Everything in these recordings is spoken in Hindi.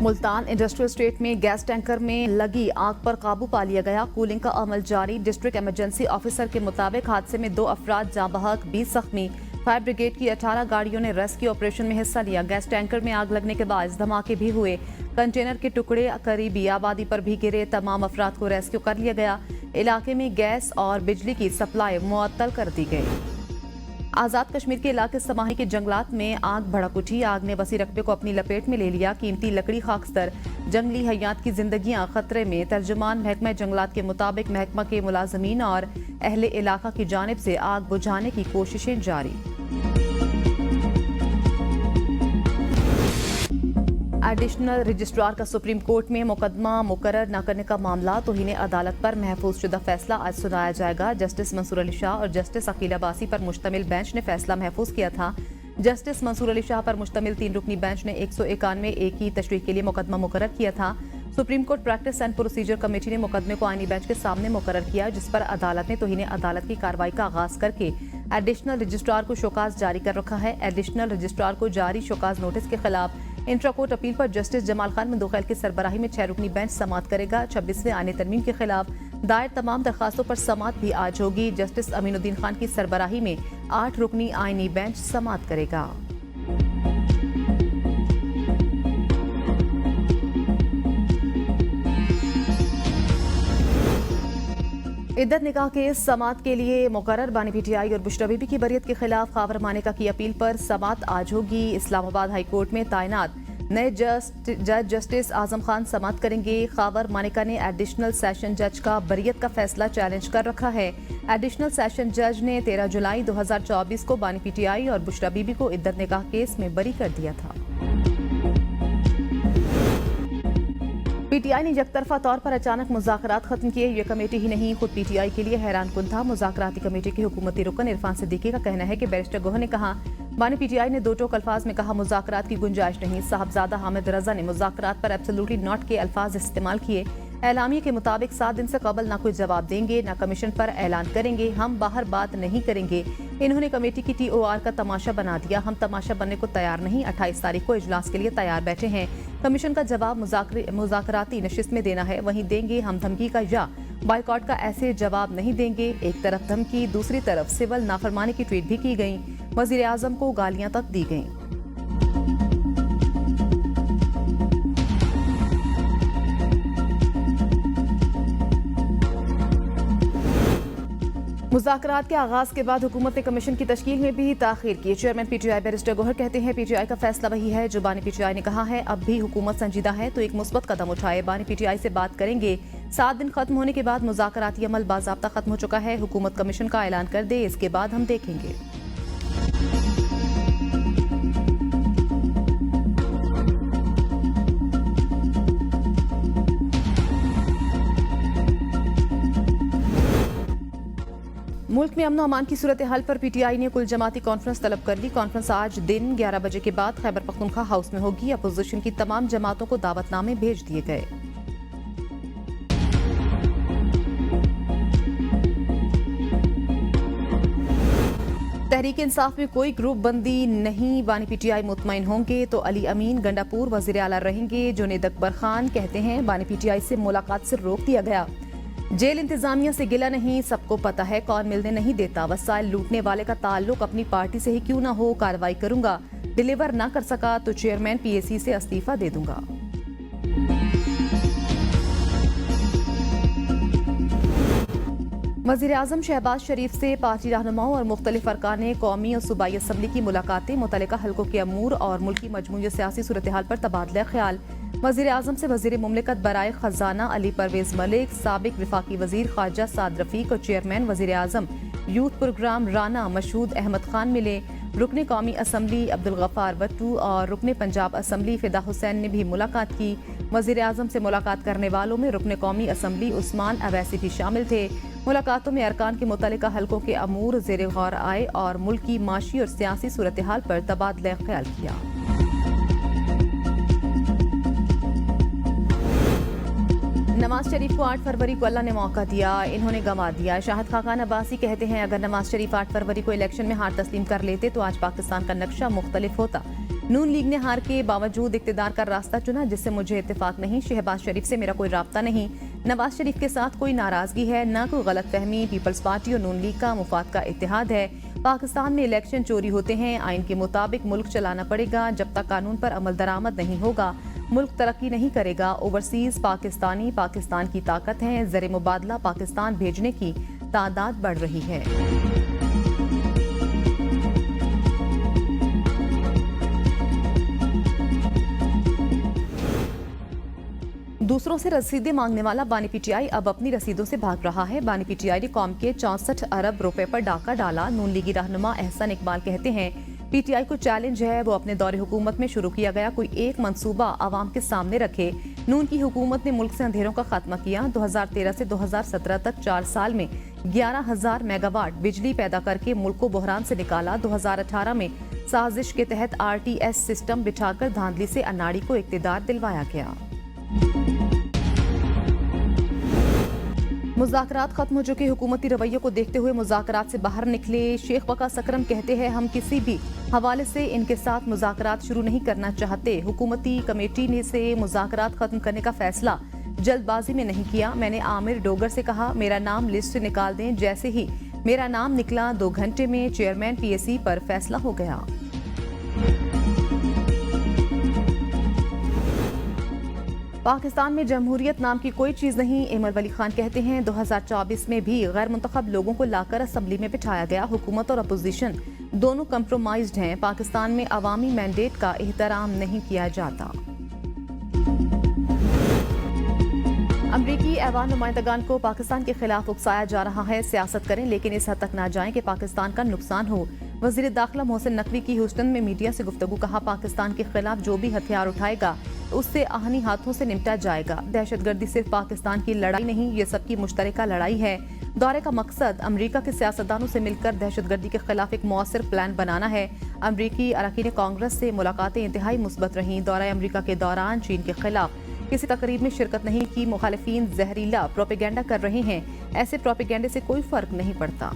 मुल्तान इंडस्ट्रियल स्टेट में गैस टैंकर में लगी आग पर काबू पा लिया गया। कूलिंग का अमल जारी। डिस्ट्रिक्ट इमरजेंसी ऑफिसर के मुताबिक हादसे में 2 अफराद जाँ बहक, 20 जख्मी। फायर ब्रिगेड की 18 गाड़ियों ने रेस्क्यू ऑपरेशन में हिस्सा लिया। गैस टैंकर में आग लगने के बाद धमाके भी हुए। कंटेनर के टुकड़े करीबी आबादी पर भी गिरे। तमाम अफराद को रेस्क्यू कर लिया गया। इलाके में गैस और बिजली की सप्लाई मुअत्तल कर दी गई। आज़ाद कश्मीर के इलाके समाही के जंगलात में आग भड़क उठी। आग ने वसी रकबे को अपनी लपेट में ले लिया। कीमती लकड़ी, खाकस्तर, जंगली हयात की जिंदगियां खतरे में। तर्जुमान महकमा जंगलात के मुताबिक महकमा के मुलाजमीन और अहले इलाका की जानिब से आग बुझाने की कोशिशें जारी। एडिशनल रजिस्ट्रार का सुप्रीम कोर्ट में मुकदमा मुकर्रर न करने का मामला तौहीन अदालत पर महफूज शुदा फैसला आज सुनाया जाएगा। जस्टिस मंसूर अली शाह और जस्टिस अकील अब्बासी पर मुश्तमिल बेंच ने फैसला महफूज किया था। जस्टिस मंसूर अली शाह पर मुश्तमिल 3 रुकनी बेंच ने 191 की तशरीह के लिए मुकदमा मुकर्रर किया था। Supreme court practice and procedure committee ने मुकदमे को आईनी बेंच के सामने मुकर्रर किया, जिस पर अदालत ने तौहीन अदालत की कार्रवाई का आगाज करके एडिशनल रजिस्ट्रार को शोकाज जारी कर रखा है। एडिशनल रजिस्ट्रार को जारी शोकाज नोटिस के खिलाफ इंट्रा कोर्ट अपील पर जस्टिस जमाल खान मंदोखैल की सरबराही में 6 रुकनी बेंच समाअत करेगा। 26वें आईनी तरमीम के खिलाफ दायर तमाम दरखास्तों पर समाअत भी आज होगी। जस्टिस अमीनुद्दीन खान की सरबराही में 8 रुकनी आईनी बेंच समाअत करेगा। इद्दत निकाह के समाअत के लिए मुकर्रर बानी पीटीआई और बुशरा बीबी की बरियत के खिलाफ खावर मानिका की अपील पर समाअत आज होगी। इस्लामाबाद हाई कोर्ट में तैनात नए जज जस्टिस आजम खान समाअत करेंगे। खावर मानिका ने एडिशनल सेशन जज का बरियत का फैसला चैलेंज कर रखा है। एडिशनल सेशन जज ने 13 जुलाई 2024 को बानी पीटीआई और बुशरा बीबी को इद्दत निकाह केस में बरी कर दिया था। पीटीआई ने यकतरफा तौर पर अचानक मुज़ाकरात खत्म किए। ये कमेटी ही नहीं, खुद पीटीआई के लिए हैरान कुन था। मुज़ाकराती कमेटी के हुकूमती रुकन इरफान सिद्दीकी का कहना है कि बैरिस्टर गोहर ने कहा, बानी पीटीआई ने 2 टोक अल्फाज में कहा मुज़ाकरात की गुंजाइश नहीं। साहबजादा हामिद रजा ने मुज़ाकरात पर एब्सोल्युटली नॉट के अल्फाज इस्तेमाल किए। एलामिया के मुताबिक 7 दिन से कबल ना कोई जवाब देंगे, ना कमीशन पर ऐलान करेंगे, हम बाहर बात नहीं करेंगे। इन्होंने कमेटी की TOR का तमाशा बना दिया। हम तमाशा बनने को तैयार नहीं। 28 तारीख को इजलास के लिए तैयार बैठे हैं। कमीशन का जवाब मुज़ाकराती नशिस्त में देना है, वहीं देंगे। हम धमकी का या बाइकआउट का ऐसे जवाब नहीं देंगे। एक तरफ धमकी, दूसरी तरफ सिविल नाफरमानी की ट्वीट भी की गई। वज़ीर आज़म को गालियां तक दी गईं। मुज़ाकरात के आगाज के बाद हुकूमत ने कमीशन की तश्कील में भी ताखीर की। चेयरमैन पीटीआई बैरिस्टर गोहर कहते हैं, पीटीआई का फैसला वही है जो बानी पीटीआई ने कहा है। अब भी हुकूमत संजीदा है तो एक मुस्बत कदम उठाए। बानी पीटीआई से बात करेंगे। 7 दिन खत्म होने के बाद मुज़ाकराती अमल बाज़ाब्ता खत्म हो चुका है। हुकूमत कमीशन का ऐलान कर दे, इसके बाद हम देखेंगे। मुल्क में अमन अमान की सूरत हाल पर पीटीआई ने कुल जमाती कॉन्फ्रेंस तलब कर ली। कॉन्फ्रेंस आज दिन 11 बजे के बाद खैबर पख्तूनख्वा हाउस में होगी। अपोजिशन की तमाम जमातों को दावतनामे भेज दिए गए। तहरीक इंसाफ में कोई ग्रुप बंदी नहीं, बानी पीटीआई मुतमईन होंगे तो अली अमीन गंडापुर वजीर आला रहेंगे। जुनेद अकबर खान कहते हैं, बानी पीटीआई से मुलाकात से रोक दिया गया। जेल इंतजामिया से गिला नहीं, सबको पता है कौन मिलने नहीं देता। वसाइल लूटने वाले का ताल्लुक अपनी पार्टी से ही क्यों ना हो, कार्रवाई करूंगा। डिलीवर ना कर सका तो चेयरमैन PAC से इस्तीफा दे दूंगा। वज़ीर आज़म शहबाज शरीफ से पार्टी रहनुमाओं और मुख्तलिफ अरकान ने कौमी और सूबाई असम्बली की मुलाकातें। मुतल्लिका हल्कों के अमूर और मुल्की मजमूई सियासी सूरत हाल पर तबादला ख्याल। वज़ीर आज़म से वज़ीर मुमलिकत बराए खजाना अली परवेज़ मलिक, साबिक वफाकी वज़ीर ख्वाजा साद रफ़ीक और चेयरमैन वज़ीर आज़म यूथ प्रोग्राम राना मशहूद अहमद खान मिले। रुकने कौमी असम्बली अब्दुल गफ्फार भट्टू और रुकने पंजाब असम्बली फ़िदा हुसैन ने भी मुलाकात की। वज़ीर आज़म से मुलाकात करने वालों में रुकने कौमी असम्बली उस्मान अवैसी भी शामिल थे। मुलाकातों में अरकान के मुतल्लिका हल्कों के अमूर ज़ेर गौर आए और मुल्की माशी और सियासी सूरत हाल पर तबादला ख्याल किया। नवाज शरीफ को 8 फरवरी को अल्लाह ने मौका दिया, इन्होंने गंवा दिया। शाहिद खाकान अब्बासी कहते हैं, अगर नवाज शरीफ 8 फरवरी को इलेक्शन में हार तस्लीम कर लेते तो आज पाकिस्तान का नक्शा मुख्तलिफ होता। नून लीग ने हार के बावजूद इक्तिदार का रास्ता चुना, जिससे मुझे इत्तेफाक नहीं। शहबाज शरीफ से मेरा कोई राब्ता नहीं। नवाज शरीफ के साथ कोई नाराजगी है, न कोई गलत फहमी। पीपल्स पार्टी और नून लीग का मुफाद का इत्तेहाद है। पाकिस्तान में इलेक्शन चोरी होते हैं, आइन के मुताबिक मुल्क चलाना पड़ेगा। जब तक कानून पर अमल दरामद नहीं होगा, मुल्क तरक्की नहीं करेगा। ओवरसीज पाकिस्तानी पाकिस्तान की ताकत हैं। ज़र मुबादला पाकिस्तान भेजने की तादाद बढ़ रही है। दूसरों से रसीदें मांगने वाला बानी पीटीआई अब अपनी रसीदों से भाग रहा है। बानी पीटीआई ने कौम के 64 अरब रुपए पर डाका डाला। नून लीगी रहनुमा एहसन इकबाल कहते हैं, पीटीआई को चैलेंज है, वो अपने दौरे हुकूमत में शुरू किया गया कोई एक मंसूबा आवाम के सामने रखे। नून की हुकूमत ने मुल्क से अंधेरों का खात्मा किया। 2013 से 2017 तक 4 साल में 11,000 मेगावाट बिजली पैदा करके मुल्क को बहरान से निकाला। 2018 में साजिश के तहत RTS सिस्टम बिठाकर धांधली से अनाड़ी को इक्तिदार दिलवाया गया। मुज़ाकरात खत्म हो चुके हुकूमती रवैये को देखते हुए मुज़ाकरात से बाहर निकले शेख वकास अकरम कहते हैं, हम किसी भी हवाले से इनके साथ मुज़ाकरात शुरू नहीं करना चाहते। हुकूमती कमेटी ने से मुज़ाकरात खत्म करने का फैसला जल्दबाजी में नहीं किया। मैंने आमिर डोगर से कहा, मेरा नाम लिस्ट से निकाल दें। जैसे ही मेरा नाम निकला 2 घंटे में चेयरमैन PAC पर फैसला हो गया। पाकिस्तान में जमहूरियत नाम की कोई चीज नहीं। इमर वली खान कहते हैं, 2024 में भी गैर मुंतखब लोगों को लाकर असम्बली में बिठाया गया। हुकूमत और अपोजिशन दोनों कंप्रोमाइज्ड हैं। पाकिस्तान में अवामी मैंडेट का एहतराम नहीं किया जाता। अमरीकी ऐवान नुमाइंदगान को पाकिस्तान के खिलाफ उकसाया जा रहा है। सियासत करें लेकिन इस हद तक ना जाएं कि पाकिस्तान का नुकसान हो। वजीर दाखिला मोहसिन नकवी की ह्यूस्टन में मीडिया से गुफ्तगू, कहा, पाकिस्तान के खिलाफ जो भी हथियार उठाएगा उससे आहनी हाथों से निपटा जाएगा। दहशतगर्दी सिर्फ पाकिस्तान की लड़ाई नहीं, ये सबकी मुश्तरका लड़ाई है। दौरे का मकसद अमरीका के सियासतदानों से मिलकर दहशतगर्दी के खिलाफ एक मौसर प्लान बनाना है। अमरीकी अरकान कांग्रेस से मुलाकातें इंतहाई मुस्बत रहीं। दौरा अमरीका के दौरान चीन के खिलाफ किसी तकरीब में शिरकत नहीं की। मुखालिफिन जहरीला प्रोपेगेंडा कर रहे हैं। ऐसे प्रोपेगेंडे से कोई फर्क नहीं पड़ता।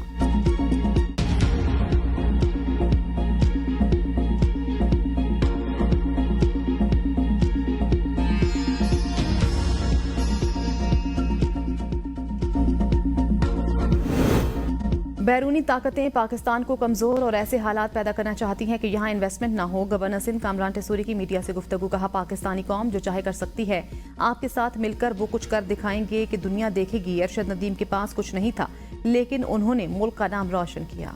बैरूनी ताकतें पाकिस्तान को कमजोर और ऐसे हालात पैदा करना चाहती हैं कि यहाँ इन्वेस्टमेंट ना हो। गवर्नर सिंध कामरान टेसूरी की मीडिया से गुफ्तगू, कहा, पाकिस्तानी कौम जो चाहे कर सकती है। आपके साथ मिलकर वो कुछ कर दिखाएंगे कि दुनिया देखेगी। अरशद नदीम के पास कुछ नहीं था, लेकिन उन्होंने मुल्क का नाम रोशन किया।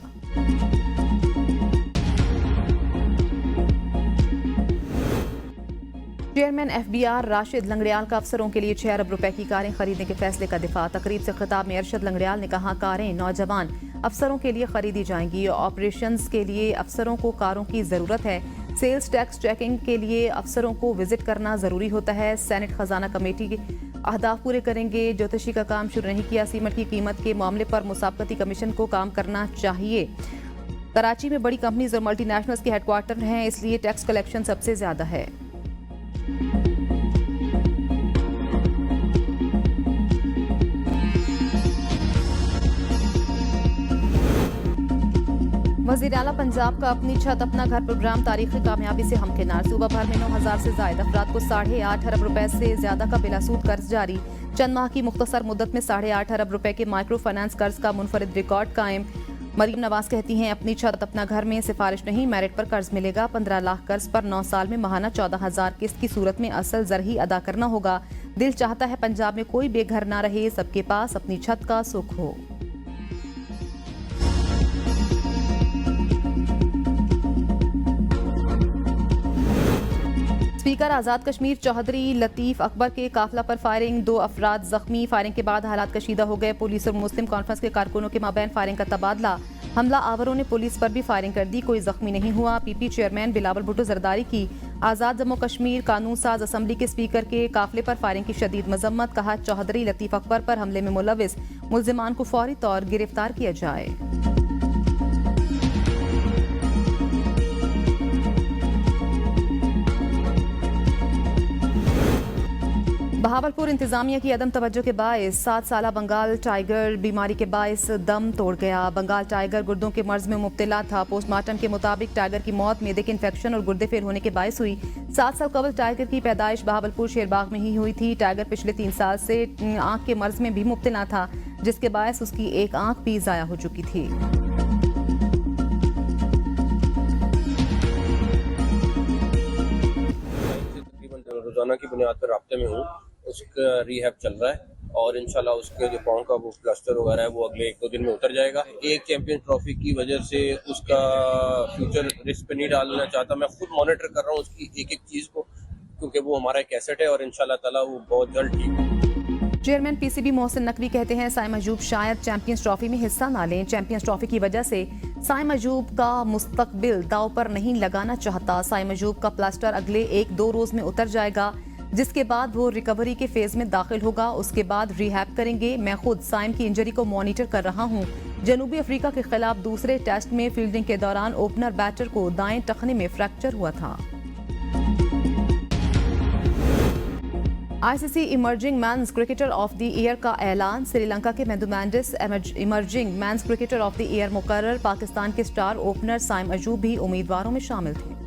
चेयरमैन FBR राशिद लंगड़ियाल का अफसरों के लिए 6 अरब रुपए की कारें खरीदने के फैसले का दिफा। तकरीब से खिताब में अरशद लंगड़ियाल ने कहा, कारें नौजवान अफसरों के लिए खरीदी जाएंगी। ऑपरेशंस के लिए अफसरों को कारों की जरूरत है। सेल्स टैक्स चेकिंग के लिए अफसरों को विजिट करना जरूरी होता है। सेनेट खजाना कमेटी के अहदाफ पूरे करेंगे। ज्योतिषी का काम शुरू नहीं किया। सीमेंट की कीमत के मामले पर मुसाबकती कमीशन को काम करना चाहिए। कराची में बड़ी कंपनीज और मल्टीनेशनल्स के हेडक्वार्टर हैं, इसलिए टैक्स कलेक्शन सबसे ज्यादा है। वज़ीर आला पंजाब का अपनी छत अपना घर प्रोग्राम तारीखी कामयाबी से हमकिनार। सूबा भर में 9,000 से ज्यादा अफराद को 8.5 अरब रुपए से ज्यादा का बिलासूद कर्ज जारी। चंद माह की मुख्तसर मुद्दत में 8.5 अरब रुपए के माइक्रो फाइनेंस कर्ज का मुनफरिद रिकॉर्ड कायम। मरीम नवाज कहती हैं, अपनी छत अपना घर में सिफारिश नहीं, मेरिट पर कर्ज मिलेगा। 15 लाख कर्ज पर 9 साल में माहाना 14,000 किस्त की सूरत में असल जर ही अदा करना होगा। दिल चाहता है पंजाब में कोई बेघर ना रहे, सबके पास अपनी छत का सुख हो। स्पीकर आजाद कश्मीर चौधरी लतीफ अकबर के काफिला पर फायरिंग, 2 अफराद जख्मी। फायरिंग के बाद हालात कशीदा हो गए। पुलिस और मुस्लिम कॉन्फ्रेंस के कारकुनों के माबैन फायरिंग का तबादला। हमला आवरों ने पुलिस पर भी फायरिंग कर दी, कोई जख्मी नहीं हुआ। PP चेयरमैन बिलावल भुट्टो जरदारी की आजाद जम्मू कश्मीर कानून साज असम्बली के स्पीकर के काफिले पर फायरिंग की शदीद मजम्मत। कहा, चौधरी लतीफ अकबर पर हमले में मुलविस मुल्जिमान को फौरी तौर गिरफ्तार किया जाए। बहावलपुर इंतजामिया की अदम तवज्जो के बायस 7 साला बंगाल टाइगर बीमारी के बायस दम तोड़ गया। बंगाल टाइगर गुर्दों के मर्ज में मुब्तला था। पोस्टमार्टम के मुताबिक टाइगर की मौत मैदे के इन्फेक्शन और गुर्दे फेल होने के बायस हुई। 7 साल कबल टाइगर की पैदाइश बहावलपुर शेरबाग में ही हुई थी। टाइगर पिछले 3 साल से आंख के मर्ज में भी मुब्तला था, जिसके बायस उसकी एक आंख भी जाया हो चुकी थी। रोजाना की बुनियाद पर राब्ते में हूँ। उसका रिहैब चल रहा है और इंशाल्लाह उसके जो पाँव का वो प्लास्टर वगैरह है वो अगले 1-2 दिन में उतर जाएगा। एक चैंपियंस ट्रॉफी की वजह से उसका फ्यूचर रिस्क पे नहीं डालना चाहता। मैं खुद मॉनिटर कर रहा हूँ उसकी एक एक चीज को, क्योंकि वो हमारा एक एसेट है और इंशाल्लाह ताला वो बहुत जल्द ठीक है। चेयरमैन पीसीबी मोहसिन नकवी कहते हैं साइम अयूब शायद चैंपियंस ट्रॉफी में हिस्सा ना लें। चैंपियंस ट्रॉफी की वजह से साइम अयूब का मुस्तकबिल दाव पर नहीं लगाना चाहता। साइम अयूब का प्लास्टर अगले 1-2 रोज में उतर जाएगा, जिसके बाद वो रिकवरी के फेज में दाखिल होगा। उसके बाद रिहैब करेंगे। मैं खुद साइम की इंजरी को मॉनिटर कर रहा हूं। जनूबी अफ्रीका के खिलाफ दूसरे टेस्ट में फील्डिंग के दौरान ओपनर बैटर को दाएं टखने में फ्रैक्चर हुआ था। ICC emerging men's cricketer of the year का ऐलान। श्रीलंका के मेंदू Mendis emerging men's cricketer of the year मुकर्रर। पाकिस्तान के स्टार ओपनर साइम अयूब भी उम्मीदवारों में शामिल थे।